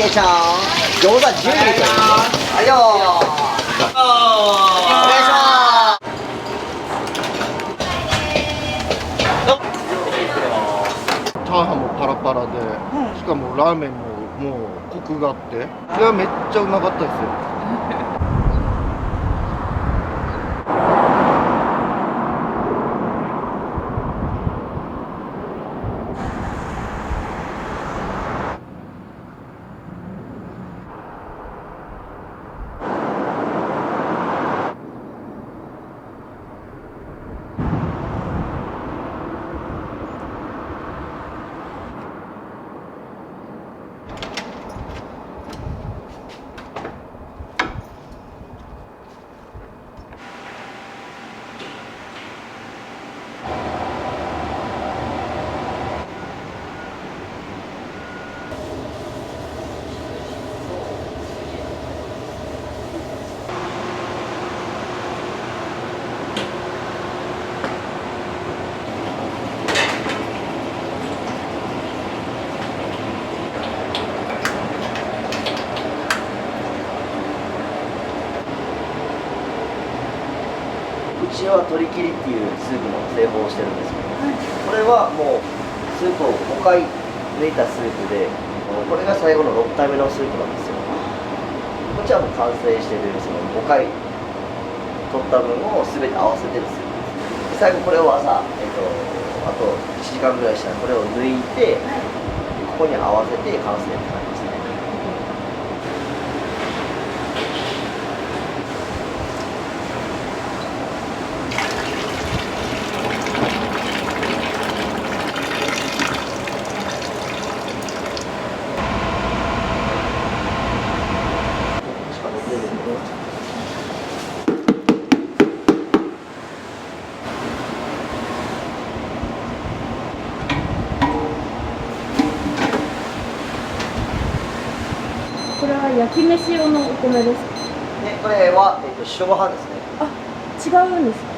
姉ちゃん、餃子10人はいよー、お願いします。チャーハンもパラパラで、しかもラーメンももうコクがあって、それはめっちゃうまかったですよ。うちは鶏切りっていうスープの製法をしてるんですけど、これはもうスープを5回抜いたスープで、これが最後の6回目のスープなんですよ。こっちはもう完成してるその5回取った分を全て合わせてるスープです。最後これを朝、あと1時間ぐらいしたらこれを抜いて、ここに合わせて完成って感じですね。これは焼き飯用のお米ですか？これは、白ご飯ですね。あ、違うんですか？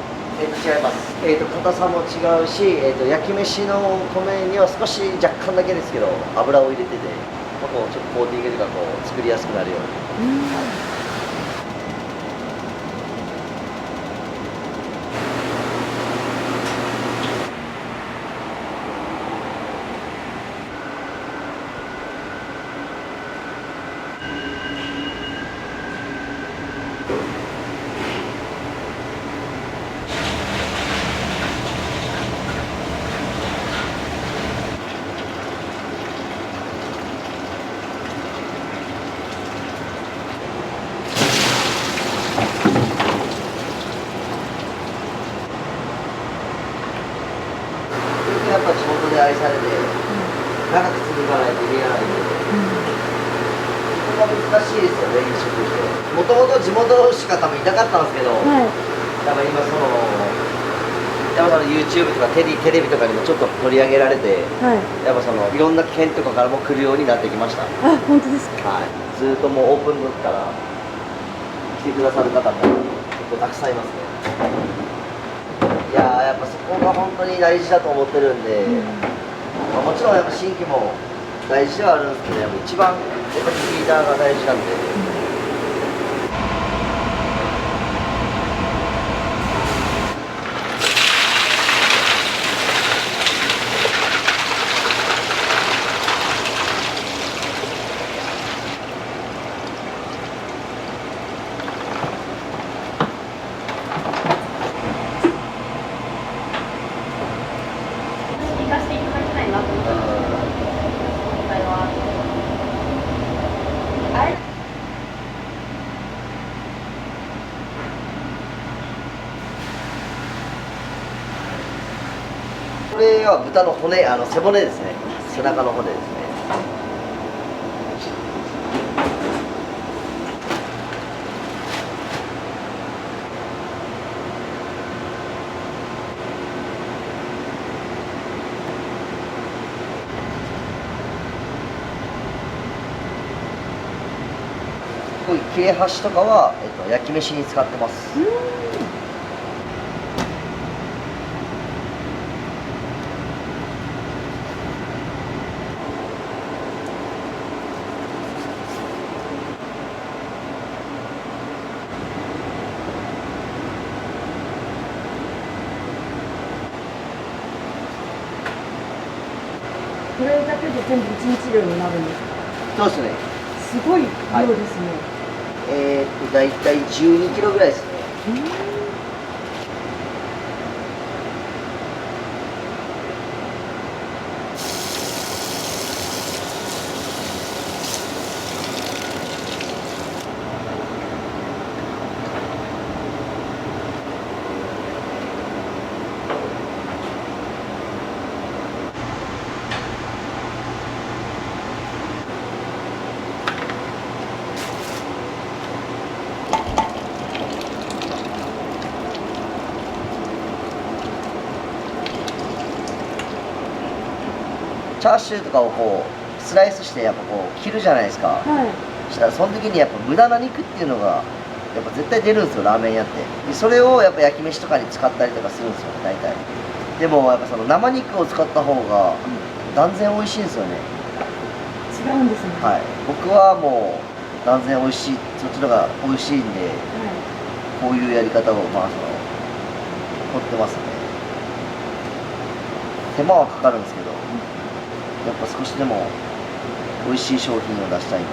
違います。硬さも違うし、焼き飯の米には少し若干だけですけど油を入れてて、こうちょっとコーティングとかこう作りやすくなるように。やっぱ地元で愛されて、長く続かないといけないんで、そこが難しいですよね、飲食して。もともと地元しか多分いなかったんですけど、やっぱ今やっぱYouTube とかテレビとかにもちょっと取り上げられて、やっぱいろんな県とかからも来るようになってきました。あ、本当ですか？はい。ずっともうオープンの時から来てくださる方も結構たくさんいますね。いやー、やっぱそこが本当に大事だと思ってるんで、もちろんやっぱ新規も大事ではあるんですけど、やっぱ一番やっぱリーダーが大事なんで。行かせていただきたいなと思ってます。今回はこれは豚の骨、背骨ですね。背中の骨ですね。こういう切れ端とかは、焼き飯に使ってます。これだけで全部1日量になるんですか？そうですね。すごい量ですね。だいたい12キロぐらいですね。チャーシューとかをこうスライスしてやっぱこう切るじゃないですか。はい。そしたらその時にやっぱ無駄な肉っていうのがやっぱ絶対出るんですよ、ラーメン屋って。でそれをやっぱ焼き飯とかに使ったりとかするんですよ、大体。でもやっぱその生肉を使った方が断然美味しいんですよね。違うんですね。はい、僕はもう断然美味しい、そっちの方が美味しいんで、こういうやり方をまあその取ってますね。手間はかかるんですけど、やっぱ少しでも美味しい商品を出したいんで。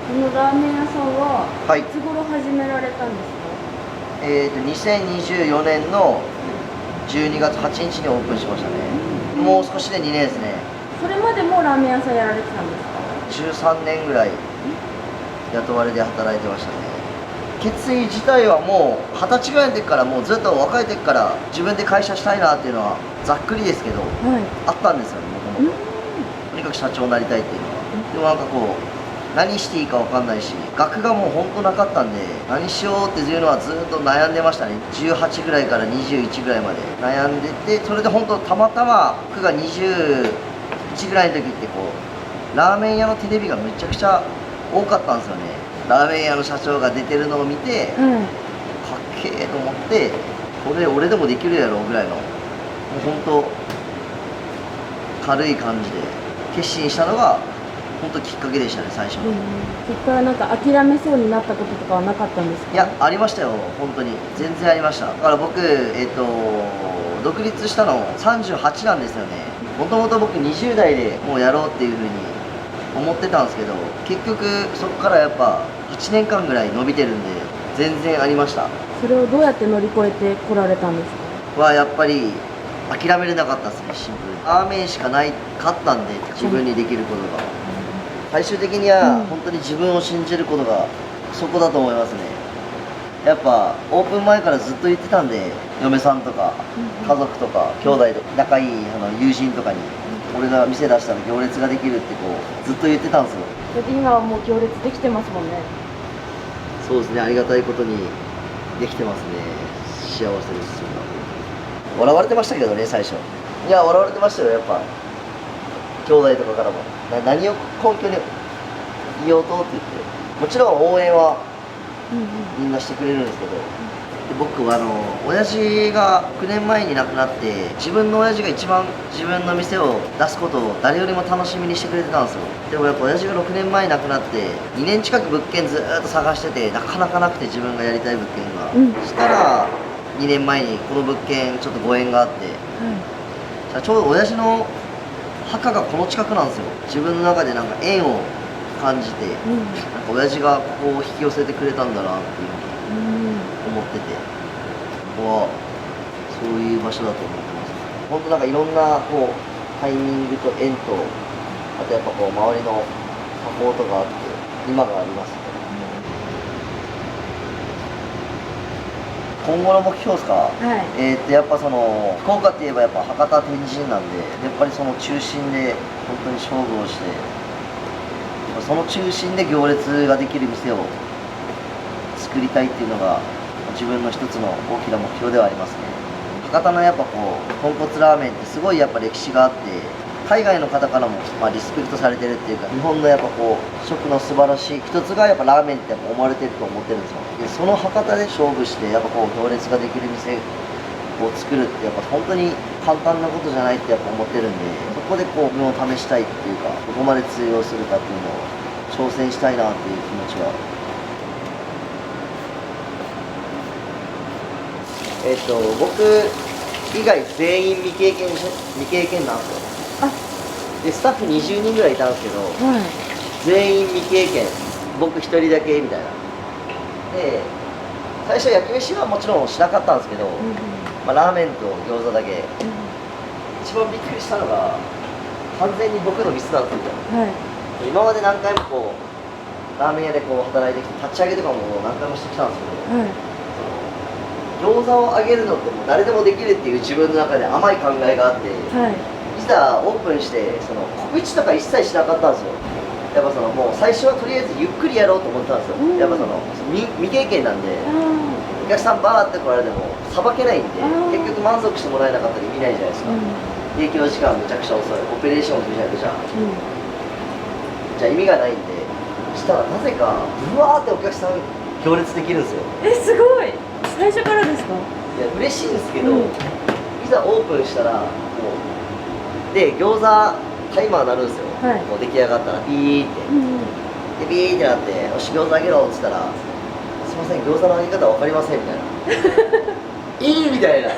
このラーメン屋さんは、はい、いつ頃始められたんですか2024年の12月8日にオープンしましたね。もう少しで2年ですね。それまでもラーメン屋さんやられてたんですか？ 13年ぐらい雇われで働いてましたね。決意自体はもう20歳ぐらいの時からもうずっと若い時から自分で会社したいなっていうのはざっくりですけど、はい。あったんですよね、もともと。とにかく社長になりたいっていうのは。でもなんかこう何していいか分かんないし、学がもう本当なかったんで、何しようっていうのはずっと悩んでましたね。18ぐらいから21ぐらいまで悩んでて、それで本当たまたま僕が21ぐらいの時ってこうラーメン屋のテレビがめちゃくちゃ多かったんですよね。ラーメン屋の社長が出てるのを見て、かっけえと思って、これ俺でもできるやろぐらいの、もう本当軽い感じで決心したのが本当きっかけでしたね、最初。そこからなんか諦めそうになったこととかはなかったんですか？いや、ありましたよ、本当に。全然ありました。だから僕、独立したの38なんですよね。もともと僕20代でもうやろうっていうふうに思ってたんですけど、結局そこからやっぱ8年間ぐらい伸びてるんで、全然ありました。それをどうやって乗り越えてこられたんですか？はやっぱり諦めれなかったですね、シンプルに。ラーメンしかないかったんで、自分にできることが。最終的には本当に自分を信じることがそこだと思いますね。やっぱオープン前からずっと言ってたんで、嫁さんとか家族とか兄弟とか仲いい友人とかに、俺が店出したら行列ができるってこうずっと言ってたんですよ。それで今はもう行列できてますもんね。そうですね、ありがたいことにできてますね。幸せです。笑われてましたけどね、最初。いや、笑われてましたよ、やっぱ兄弟とかからも。何を根拠に言おうとって言って、もちろん応援はみんなしてくれるんですけど、で僕は親父が9年前に亡くなって、自分の親父が一番自分の店を出すことを誰よりも楽しみにしてくれてたんですよ。でもやっぱ親父が6年前に亡くなって2年近く物件ずっと探してて、なかなかなくて、自分がやりたい物件が、そしたら2年前にこの物件ちょっとご縁があって、ちょうど親父の墓がこの近くなんですよ。自分の中でなんか縁を感じて、なんか親父がここを引き寄せてくれたんだなっていうふうに思ってて、ここはそういう場所だと思ってます。本当なんかいろんなこうタイミングと縁と、あとやっぱこう周りのサポートがあって今がありますね。今後の目標ですか？やっぱその福岡って言えばやっぱ博多天神なんで、やっぱりその中心で本当に勝負をして、その中心で行列ができる店を作りたいっていうのが自分の一つの大きな目標ではありますね。博多のやっぱこう豚骨ラーメンってすごいやっぱ歴史があって、海外の方からもリスペクトされてるっていうか、日本のやっぱこう食の素晴らしい一つがやっぱラーメンってやっぱ思われてると思ってるんですよ。でその博多で勝負してやっぱこう行列ができる店を作るってやっぱ本当に簡単なことじゃないってやっぱ思ってるんで、そっこでこう自分を試したいっていうか、どこまで通用するかっていうのを挑戦したいなっていう気持ちは。僕以外全員未経験なんですよ。でスタッフ20人ぐらいいたんですけど、はい。全員未経験、僕1人だけみたいな。で最初焼き飯はもちろんしなかったんですけど、まあ、ラーメンと餃子だけ。一番びっくりしたのが完全に僕のミスなんですよ。はい。今まで何回もこうラーメン屋でこう働いてきて立ち上げとかも何回もしてきたんですけど、はい。餃子を揚げるのってもう誰でもできるっていう自分の中で甘い考えがあって、はい。いざオープンしてその告知とか一切しなかったんですよ。やっぱそのもう最初はとりあえずゆっくりやろうと思ってたんですよ。やっぱその未経験なんで、お客さんバーって来られてもさばけないんで、結局満足してもらえなかったら意味ないじゃないですか。提供時間めちゃくちゃ遅い、オペレーションめちゃくちゃ、じゃあ意味がないんで、したらなぜかブワーってお客さん行列できるんですよ。すごい。最初からですか？いや嬉しいんですけど、いざオープンしたらもうで餃子タイマー鳴るんですよ。はい。もう出来上がったらビーって、でビーってなって「よし餃子あげろ」っつったら「すいません餃子の揚げ方分かりません」みたいないいみたいな、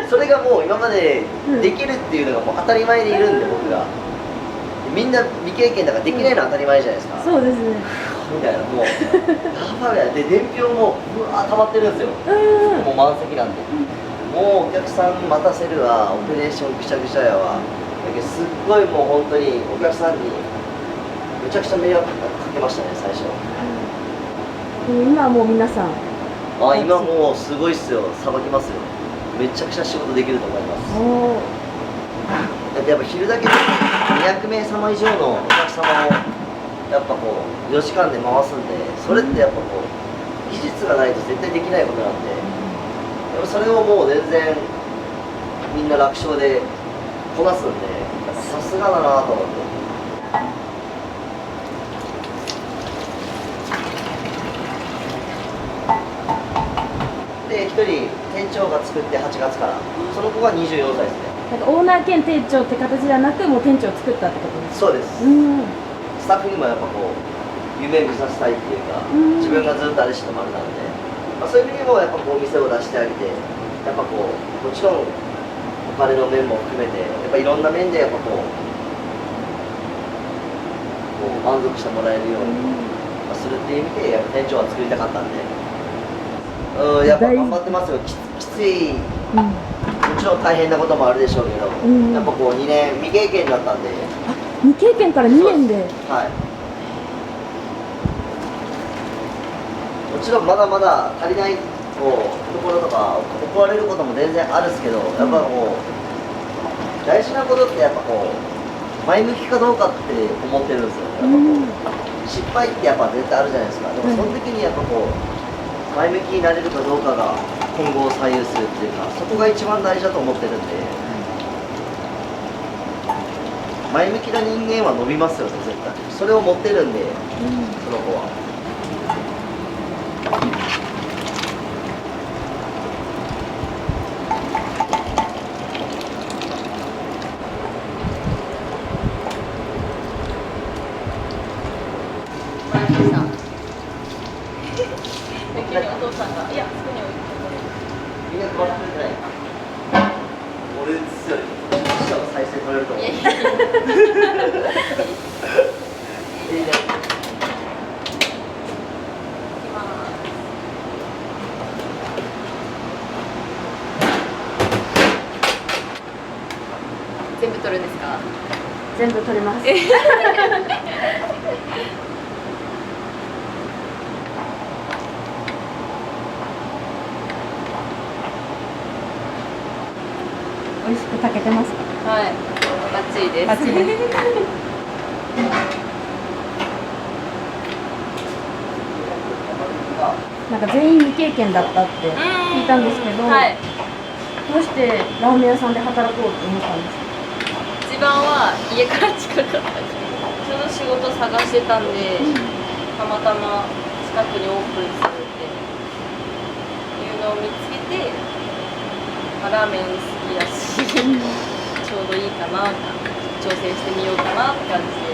それがもう今までできるっていうのがもう当たり前にいるんで、僕がみんな未経験だからできないのは当たり前じゃないですか、そうですね。みたいな、もうやばいで伝票もうわー溜まってるんですよ、もう満席なんで、もうお客さん待たせるわ、オペレーションぐちゃぐちゃやわ、だけどすっごいもう本当にお客さんにめちゃくちゃ迷惑かけましたね、最初。今はもう皆さん。今もうすごいっすよ、さばきますよ、めちゃくちゃ仕事できると思います。だってやっぱ昼だけで200名様以上のお客様をやっぱこう4時間で回すんで、それってやっぱこう技術がないと絶対できないことなんで、やっぱそれをもう全然みんな楽勝でこなすんで、さすがだなと思って。で1人店長が作って8月から、その子が24歳ですね。なんかオーナー兼店長って形じゃなく、もう店長を作ったってことですか？そうです。スタッフにもやっぱこう夢見させたいっていうか、自分がずっとあれしてもあれなんで、まあ、そういう意味でもやっぱこう店を出してあげて、やっぱこうもちろんお金の面も含めてやっぱいろんな面でやっぱこう満足してもらえるように、まあ、するっていう意味でやっぱ店長は作りたかったんで、やっぱ頑張ってますよ。きつい、もちろん大変なこともあるでしょうけど、やっぱこう2年未経験だったんで。未経験から2年で。はい。もちろんまだまだ足りないこうところとか怒られることも全然あるんですけど、やっぱもう大事なことってやっぱこう前向きかどうかって思ってるんですよ。やっぱこう失敗ってやっぱ絶対あるじゃないですか。でもその時にやっぱこう前向きになれるかどうかが今後を左右するっていうか、そこが一番大事だと思ってるんで。前向きな人間は伸びますよね、絶対。それを持ってるんで、その子は。お父さんが、いや、そこに置いてみんな配ってくれない。俺ですより下の再生取れると思う。いいね。全部取るんですか？全部取れます。美味しく炊けてますか？はい、バッチリです。バッチリです。なんか全員未経験だったって聞いたんですけど、はい、どうしてラーメン屋さんで働こうと思ったんですか？一番は家から近かったです。その仕事探してたんで、たまたま近くにオープンするっていうのを見つけて、まあ、ラーメン好きだし、挑ちょうどいいかな、挑戦してみようかなって感じで、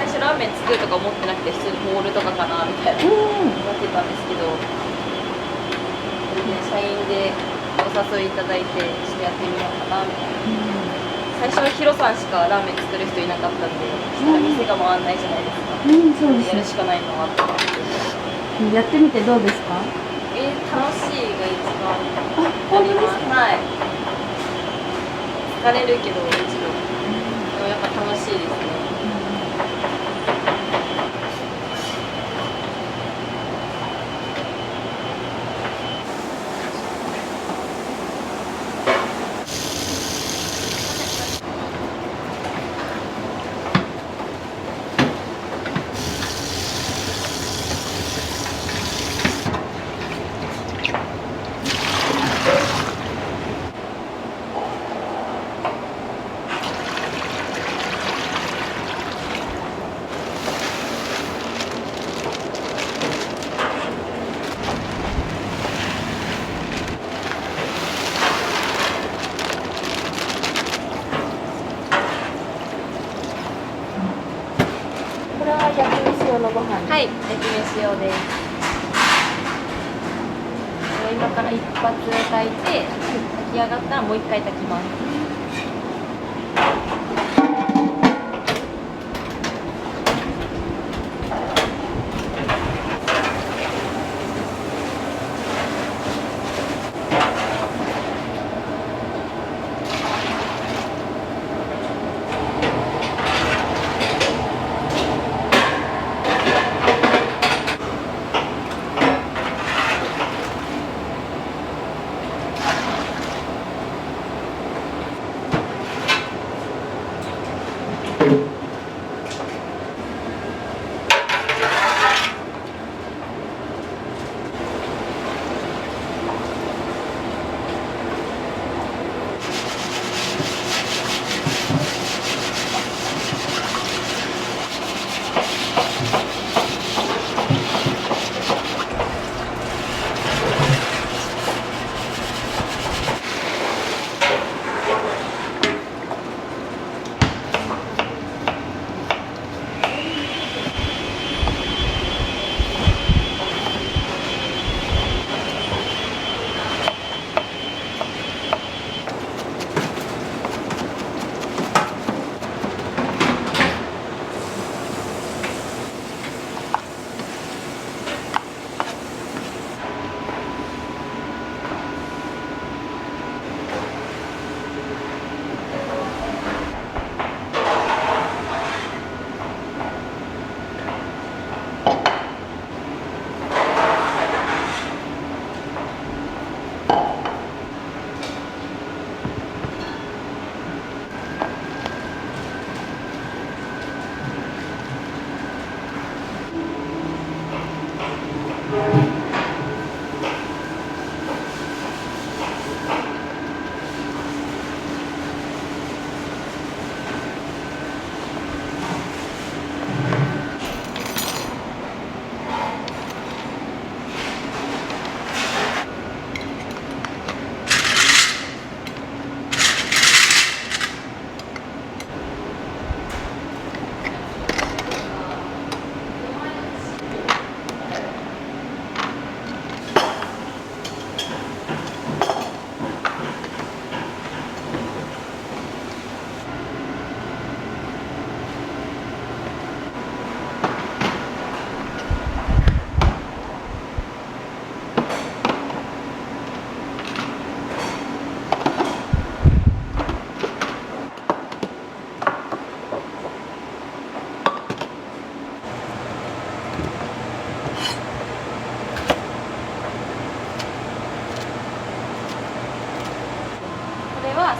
最初ラーメン作るとか思ってなくて普通にホールとかかなみたいな思ってたんですけど、社員でお誘いいただいてちょっとやってみようかなみたいな。最初はヒロさんしかラーメン作る人いなかったんで、そしたら店が回らないじゃないですか。そうですね。やるしかないのはって思って。やってみてどうですか？楽しいが一番本当あります。ですか？はい。疲れるけどもちろん。でもやっぱ楽しいですね。これは焼き飯用のご飯。はい、焼き飯用です。今から一発炊いて、炊き上がったらもう一回炊きます。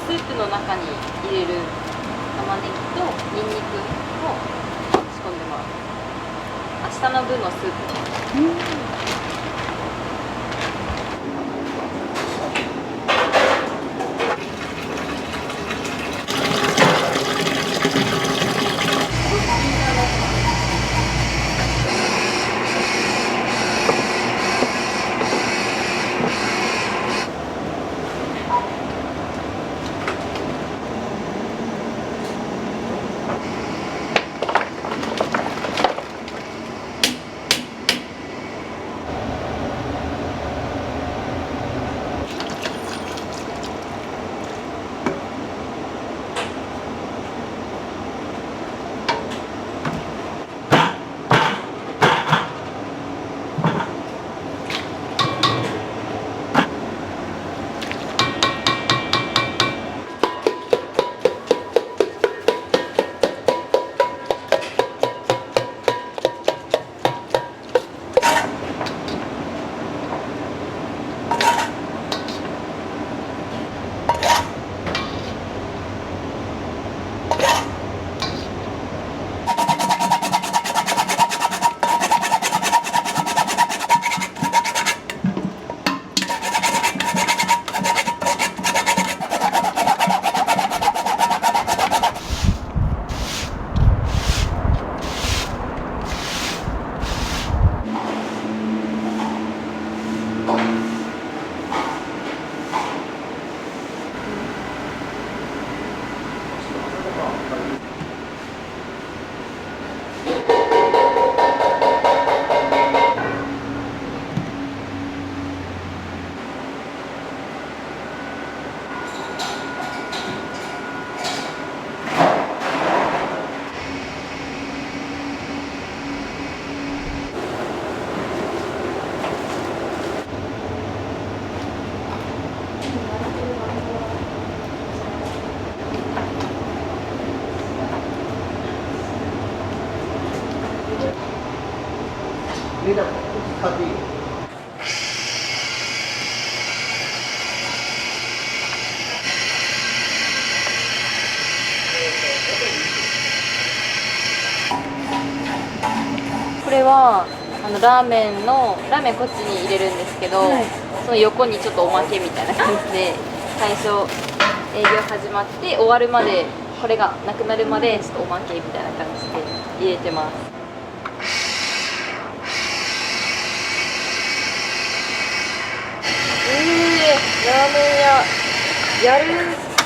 スープの中に入れる玉ねぎとニンニクを仕込んでます。明日の分のスープです。使っていいよ。これはラーメンこっちに入れるんですけど、はいその横にちょっとおまけみたいな感じで最初営業始まって終わるまでこれがなくなるまでちょっとおまけみたいな感じで入れてます。ラーメン屋やる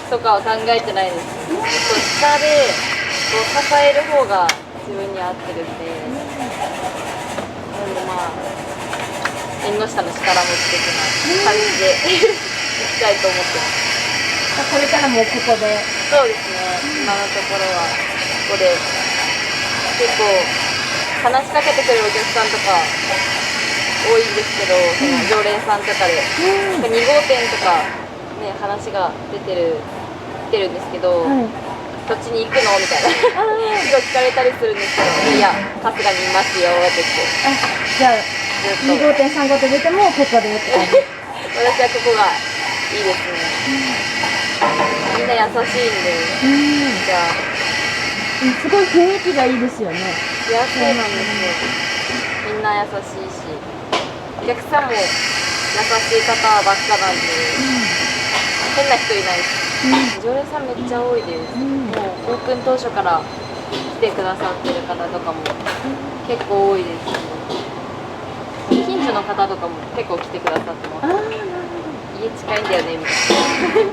とかは考えてないです。ちょっと下でこう支える方が自分に合ってるんで、なんでまあ縁の下の力持ち的な感じでいきたいと思ってます。これからもここで。そうですね、今のところはここで結構話しかけてくれるお客さんとか多いんですけど、その常連さんとかで、2号店とか、ね、話が来てるんですけど、はい。そっちに行くのみたいなすごい聞かれたりするんですけど、いや春日にいますよって言ってじゃあずっと2号店3号店出てもここでって感じ。私はここがいいですね。みんな優しいんで、じゃあすごい雰囲気がいいですよね。いやそうなんですよ。みんな優しいし、お客さんも優しい方ばっかなんで、変な人いないし、常連さんめっちゃ多いです。もうオープン当初から来てくださってる方とかも結構多いですし、近所の方とかも結構来てくださってます。家近いんだよねみたいな。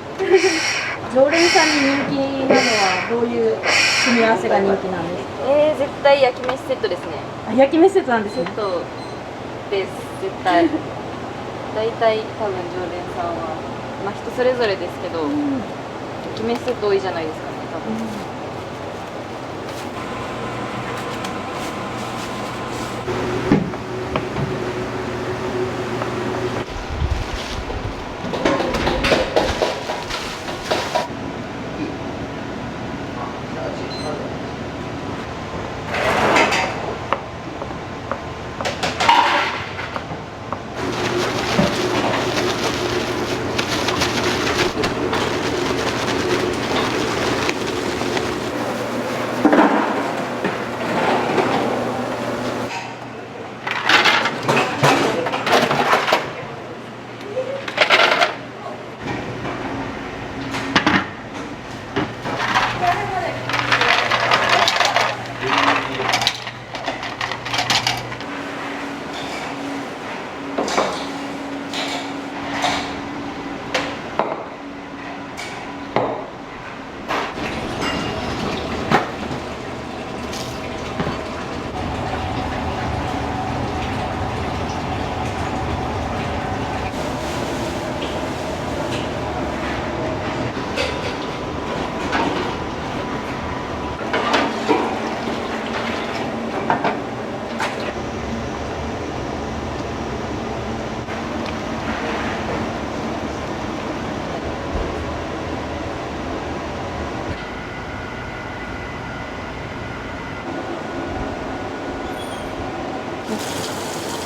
常連さんに人気なのはどういう組み合わせが人気なんですか？絶対焼き飯セットですね。あ、焼き飯セットなんですね。セットです絶対。大体多分常連さんは、まあ人それぞれですけど、焼き飯セット多いじゃないですかね多分。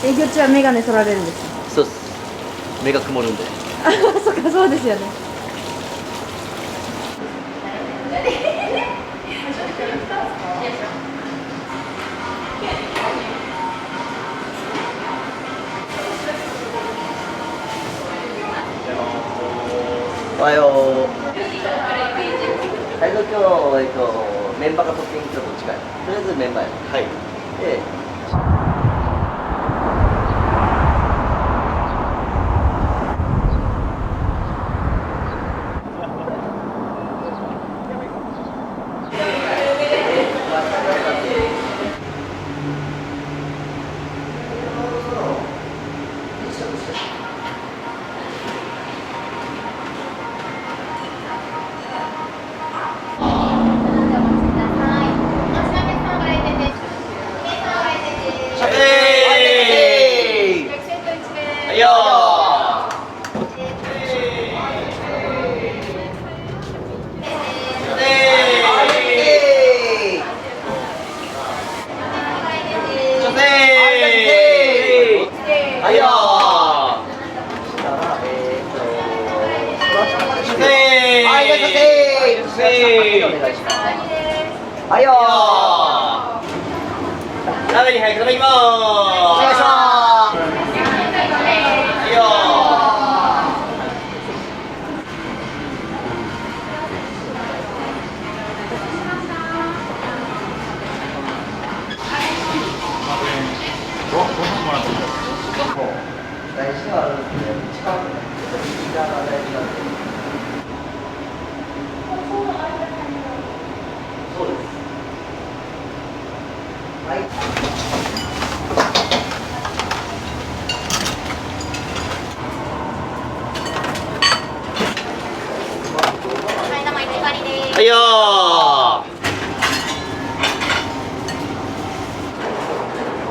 営業中はメガネ取られるんですか？そうです。目が曇るんで。あ、そっか、そうですよね。おはよう。はい、今日メンバーがトッピングとどっちかい。とりあえずメンバーや。はい。で。はいよそしたらはいいらっしゃいお願いしますはいよ鍋に早く頼みますお願いしますはいよ大事はあるんで、一番リーダーが大事なんで。そうです。はい。はいよー。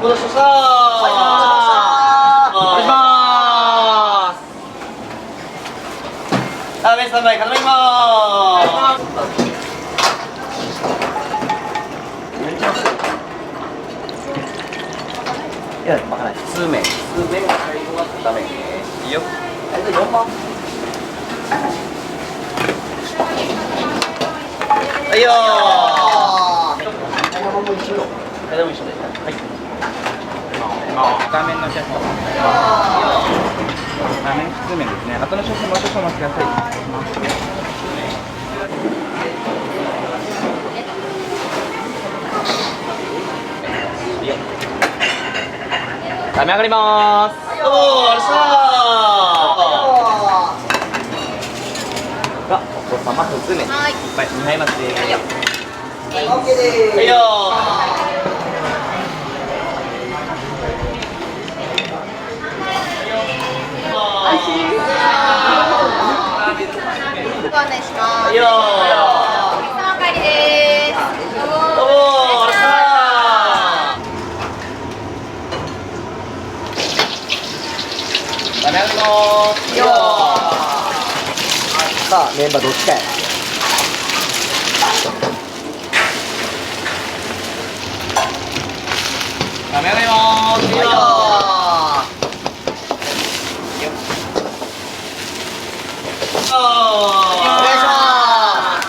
お待たせしましたー。ラーメン3杯頼みます。いや、まかない。数麺が最後はダメ。いいよ。4番。はいよー。も一緒よ。も一緒で。はい。ラーメンのキャスト。ラーメン普通麺ですね。後の少々もう少々お待ちください。ラーメン上がりまーす。どうもありがとうございました。お子様普通麺。はい。2杯待ちでーす。オッケーです。はいよご案内します。はいよお帰りです。どうもありがとうございました。ラーメン上がりまーす。よさあメンバーどっちかやラーメン上がりまーす。はいよお願いします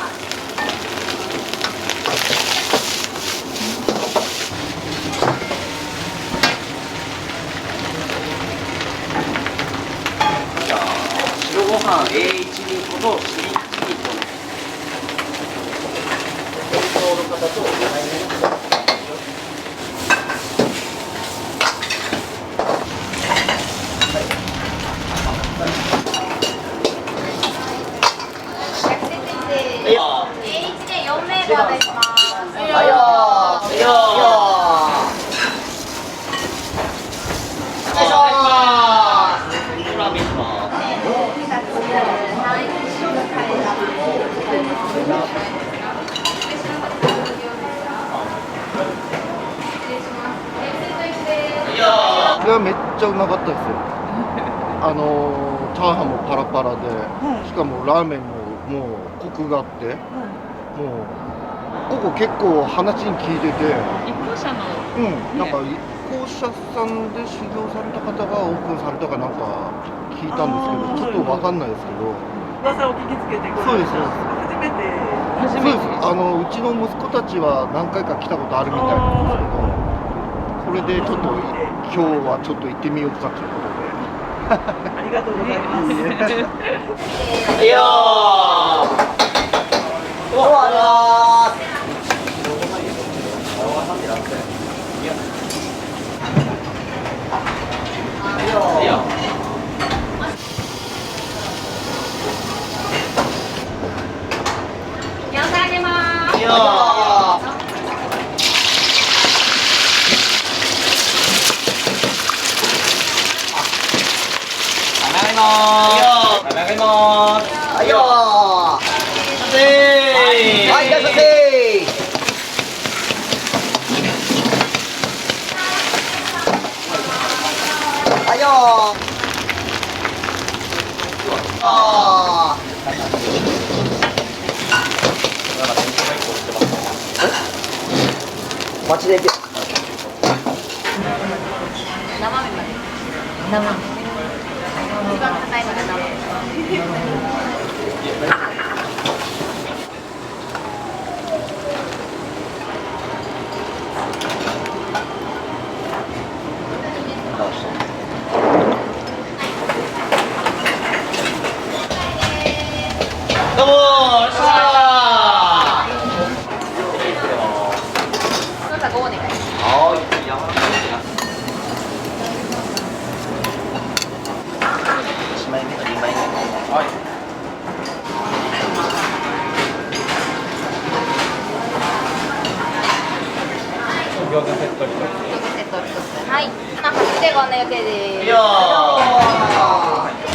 白ご飯 A1 人とシリチリとの方とA1 で4名ご案内します。はいよはいよお願いしますラーメンします。いやめっちゃうまかったですよチャーハンもパラパラで、しかもラーメンももうコクがあって、もうここ結構話に聞いてて一行者のなんか一行者さんで修行された方がオープンされたかなんか聞いたんですけど、ちょっとわかんないですけど、噂を聞きつけてこそうですそうです初めてそうですうちの息子たちは何回か来たことあるみたいなんですけど、これでちょっと今日はちょっと行ってみようかということで。ありがとうございますはいよどうもありますはいよ4回出ます。はいよラーメン上がりまーす。ラーメン上がりまーす。はいよはいいらっしゃいませはいよお待ちでいて生麺まで。生。一番高いのが生。どうもー、しゃその他5お願いします。はーい、1枚目と2枚目。はい。餃子セットにとってセット1つ。はい。8でご案内予定です。いいよー。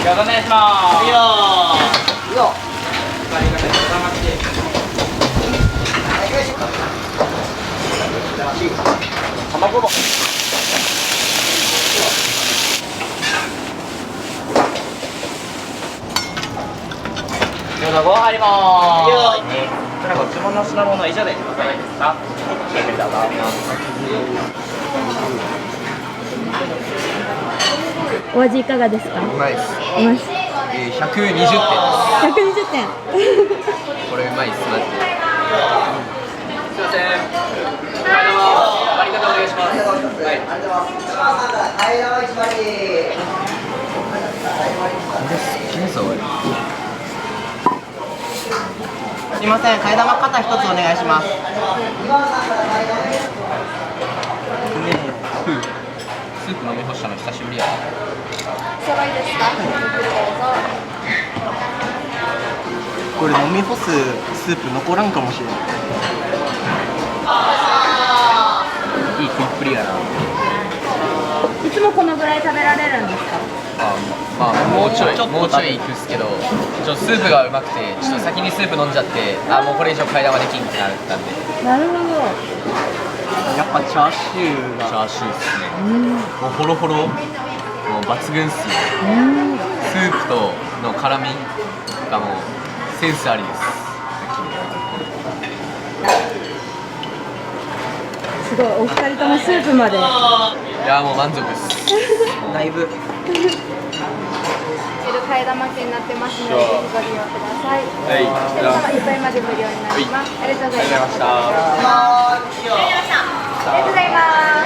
餃子お願いします。いいよー。いいよ。ありがとうございます。卵も。餃子5入りまーす。いいよー。こちらご注文の品物以上でございますか。はい、どうぞ。お味いかがですか？うまいっす。うまいっす。 120点です。 120点。これうまいっすマジで。すいません。はい、どうも。割り方お願いします。はい。すいません、替え玉肩一つお願いします。スープ飲み干したの久しぶりや。お揃いですか？どうぞ。これ飲み干すスープ残らんかもしれない。いい食いっぷりやな。いつもこのぐらい食べられるんですか？まあもうちょいいくっすけど、スープがうまくてちょっと先にスープ飲んじゃって、もうこれ以上替え玉できんってなったんで。なるほど。やっぱチャーシューがチャーシューっすね。もうホロホロ、もう抜群っすね。スープとの絡みがもうセンスありです。すごい、お二人ともスープまで。いやもう満足です。だいぶ汁替え玉券になってますので、ぜひご利用ください。はい。お客様いっぱいまで無料になります。ありがとうございました。ありがとうございます。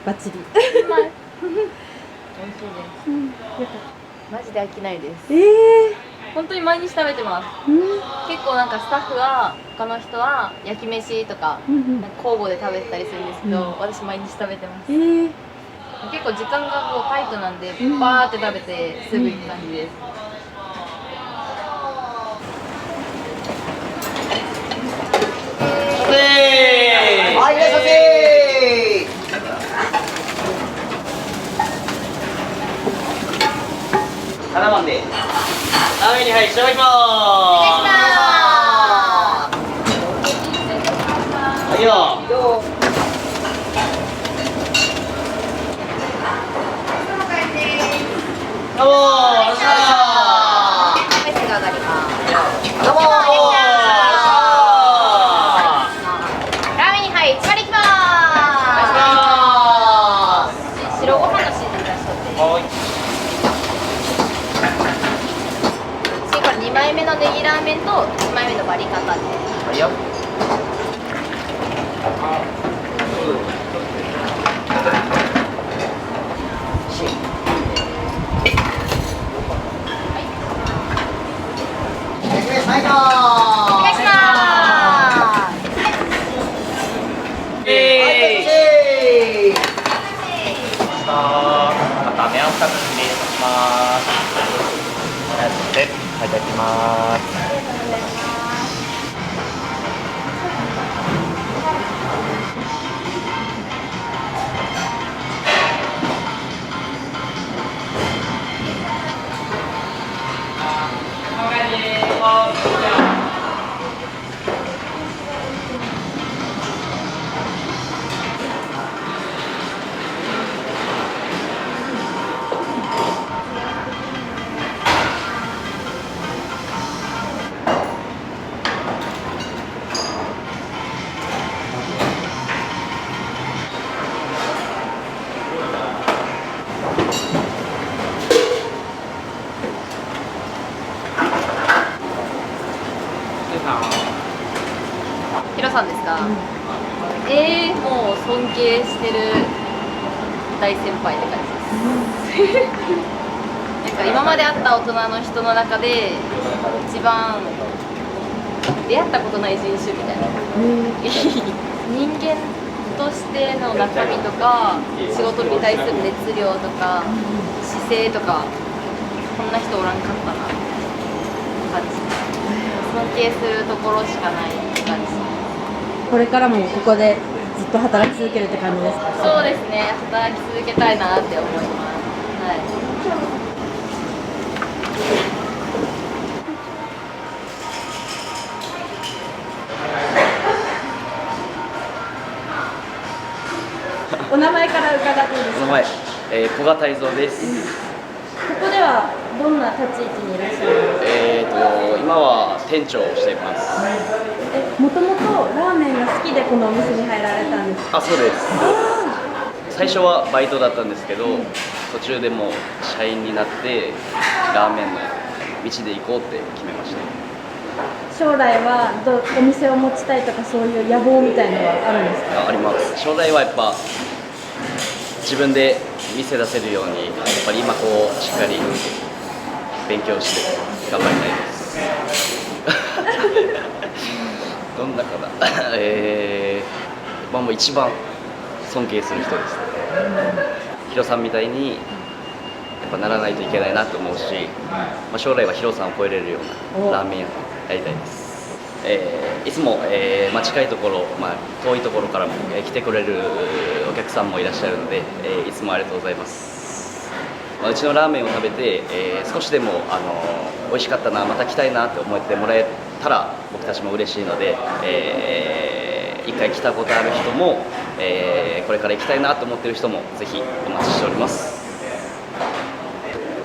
バッチリ。マジで飽きないです。え本当に毎日食べてます。ー。結構なんかスタッフは他の人は焼き飯とかなんか交互で食べてたりするんですけど、私毎日食べてます。結構時間がこうタイトなんで、バーって食べてすぐ行く感じです。はい、いらっしゃいませ。7番で。ラーメンにはい、いただきまーす。はいよ。どうもー、おっしゃメッセが上がります。どうもラーメンにはい1割いきまー。ーす。白ご飯の指示出しとって。はい。次これ2枚目のネギラーメンと1枚目のバリカタです。はいよ。お願いします。また目を2つ失礼いたします。いただきます。尊敬してる大先輩って感じですなんか今まで会った大人の人の中で一番出会ったことない人種みたいな人間としての中身とか仕事に対する熱量とか姿勢とかこんな人おらんかったな感じ尊敬するところしかないって感じこれからもここでずっと働き続けるって感じですか？そうですね働き続けたいなって思いますはいお名前から伺っていいですか？名前、古賀泰造です。ここではどんな立ち位置にいらっしゃるんですか？今は店長をしています。もともとラーメンが好きでこのお店に入られたんですか？あ、そうです。最初はバイトだったんですけど、途中でもう社員になってラーメンの道で行こうって決めました。将来はお店を持ちたいとかそういう野望みたいのはあるんですか？あります。将来はやっぱ自分で店出せるようにやっぱり今こうしっかり勉強して頑張りたいですどんなかなもう一番尊敬する人ですね。ヒロさんみたいにやっぱならないといけないなと思うし、将来はヒロさんを超えれるようなラーメン屋やりたいです。いつも、近いところ、遠いところからも、来てくれるお客さんもいらっしゃるので、いつもありがとうございます。うちのラーメンを食べて、少しでも美味しかったな、また来たいなって思ってもらえたら僕たちも嬉しいので、一回来たことある人も、これから行きたいなと思っている人もぜひお待ちしております。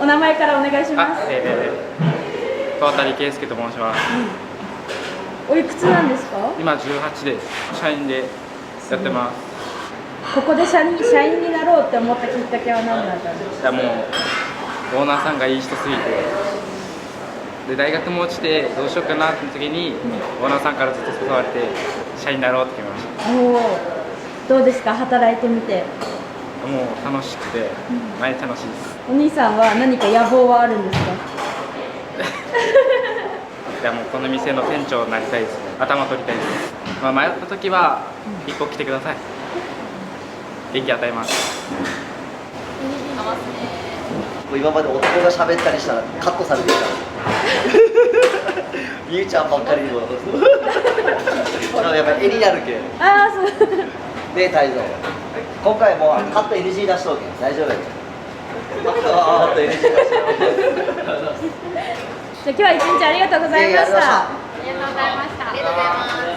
お名前からお願いします。川谷圭介と申します。おいくつなんですか？今18です。社員でやってます。ここで社員になろうって思ったきっかけは何だったんですか？いやもうオーナーさんがいい人すぎて、で大学も落ちてどうしようかなって時に、オーナーさんからずっと誘われて社員になろうって決めました。おお、どうですか働いてみて？もう楽しくて毎日楽しいです。お兄さんは何か野望はあるんですか？いやもうこの店の店長になりたいですね。頭取りたいです。迷った時は一歩来てください。元気与えます。今まで男が喋ったりしたらカットされてるからみゆちゃんばっかりにもやっぱり絵になるけん。ああ、そうで、泰造今回もカット NG 出しとけん大丈夫やけんカット NG 出しとけんじゃあ今日は一日ありがとうございました。ありがとうございました。ありがとうございます。